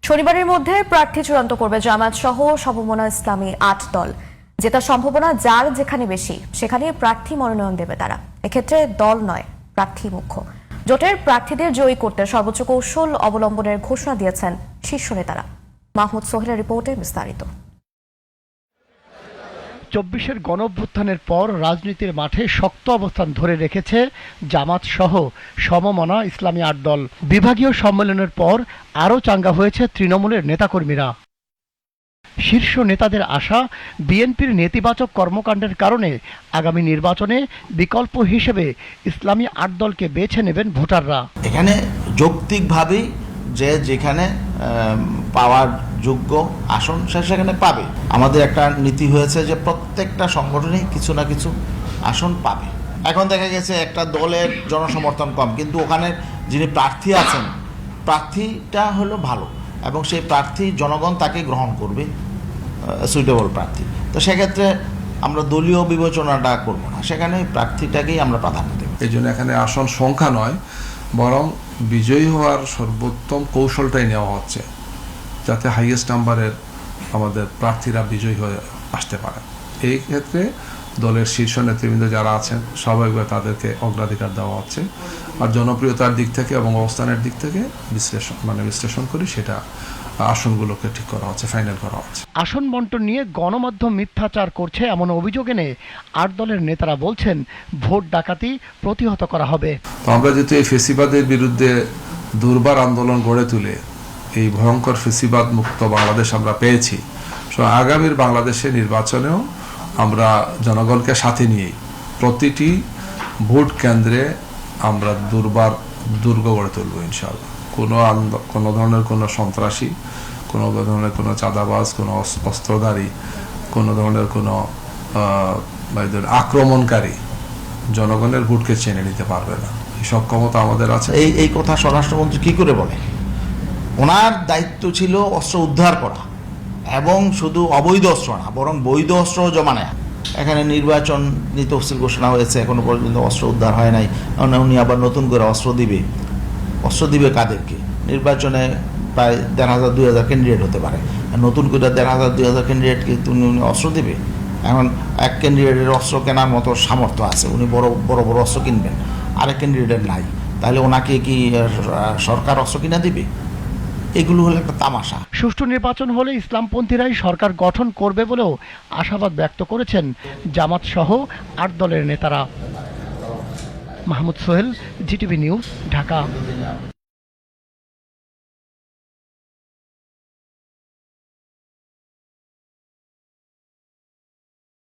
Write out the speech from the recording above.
শনিবারের মধ্যে প্রার্থী চূড়ান্ত করবে জামায়াত সহ সমমনা ইসলামী ৮ দল। জেতার সম্ভাবনা যার যেখানে বেশি সেখানে প্রার্থী মনোনয়ন দেবে তারা। এক্ষেত্রে দল নয়, প্রার্থী মুখ্য। জোটের প্রার্থীদের জয়ী করতে সর্বোচ্চ কৌশল অবলম্বনের ঘোষণা দিয়েছেন শীর্ষ নেতারা। মাহমুদ সোহেলের রিপোর্টে বিস্তারিত। ২৪-এর গণঅভ্যুত্থানের পর রাজনীতির মাঠে শক্ত অবস্থান ধরে রেখেছে জামাত সহ সমমনা ইসলামী ৮ দল। বিভাগীয় সম্মেলনের পর আরও চাঙ্গা হয়েছে তৃণমূলের নেতাকর্মীরা। শীর্ষ নেতাদের আশা, বিএনপির নেতিবাচক কর্মকাণ্ডের কারণে আগামী নির্বাচনে বিকল্প হিসেবে ইসলামী ৮ দলকে বেছে নেবেন ভোটাররা। এখানে যৌক্তিকভাবেই যেখানে পাওয়ার যোগ্য আসন সেখানে পাবে। আমাদের একটা নীতি হয়েছে যে প্রত্যেকটা সংগঠনই কিছু না কিছু আসন পাবে। এখন দেখা গেছে একটা দলের জনসমর্থন কম, কিন্তু ওখানে যিনি প্রার্থী আছেন প্রার্থীটা হলো ভালো এবং সেই প্রার্থী জনগণ তাকে গ্রহণ করবে, সুইটেবল প্রার্থী। তো সেক্ষেত্রে আমরা দলীয় বিবেচনাটা করব না, সেখানে প্রার্থীটাকেই আমরা প্রাধান্য দেব। এই জন্য এখানে আসন সংখ্যা নয়, বরং বিজয়ী হওয়ার সর্বোত্তম কৌশলটাই নেওয়া হচ্ছে, যাতে হাইয়েস্ট নাম্বারের আমাদের প্রার্থীরা বিজয়ী হয়ে আসতে পারে। এই ক্ষেত্রে দলের শীর্ষ নেতৃবৃন্দ যারা আছেন স্বাভাবিকভাবে তাদেরকে অগ্রাধিকার দেওয়া হচ্ছে। আর জনপ্রিয়তার দিক থেকে এবং অবস্থানের দিক থেকে বিশ্লেষণ করি সেটা আসনগুলোকে ঠিক করা হচ্ছে, ফাইনাল করা হচ্ছে। আসন বন্টন নিয়ে গণমাধ্যম মিথ্যাচার করছে এমন অভিযোগ এনে ৮ দলের নেতারা বলছেন ভোট ডাকাতি প্রতিহত করা হবে। তো আমরা যেহেতু এই ফেসিবাদের বিরুদ্ধে দুর্বার আন্দোলন গড়ে তুলে এই ভয়ঙ্কর ফেসিবাদ মুক্ত বাংলাদেশ আমরা পেয়েছি, আগামীর বাংলাদেশের নির্বাচনেও আমরা জনগণকে সাথে নিয়ে প্রতিটি ভোট কেন্দ্রে আমরা দুর্গ গড়ে তুলব ইনশাআল্লাহ। কোনো ধরনের কোনো সন্ত্রাসী, কোনো ধরনের কোনো চাঁদাবাজ, কোনো অস্ত্রধারী, কোনো ধরনের কোনো আক্রমণকারী জনগণের ভোটকে চেনে নিতে পারবে না। এই সক্ষমতা আমাদের আছে। এই কথা স্বরাষ্ট্রমন্ত্রী কি করে বলে? ওনার দায়িত্ব ছিল অস্ত্র উদ্ধার করা, এবং শুধু অবৈধ অস্ত্র না বরং বৈধ অস্ত্র জমা নেয়। এখানে নির্বাচন তফসিল ঘোষণা হয়েছে, এখনো পর্যন্ত অস্ত্র উদ্ধার হয় নাই। উনি আবার নতুন করে অস্ত্র দিবে কাদেরকে? নির্বাচনে প্রায় ১,৫০০-২,০০০ ক্যান্ডিডেট হতে পারে, নতুন করে ১,৫০০-২,০০০ ক্যান্ডিডেটকে উনি অস্ত্র দিবে? এখন এক ক্যান্ডিডেটের অস্ত্র কেনার মতো সামর্থ্য আছে, উনি বড় বড় অস্ত্র কিনবেন, আরেক ক্যান্ডিডেটের নাই, তাহলে ওনাকে কি সরকার অস্ত্র কিনা দিবে? এগুলো হলো একটা তামাশা। সুষ্ঠু নির্বাচন হলে ইসলামপন্থীরাই সরকার গঠন করবে বলেও আশাবাদ ব্যক্ত করেছেন জামাত সহ ৮ দলের নেতারা। Mahmud Sohel, GTV news, Dhaka.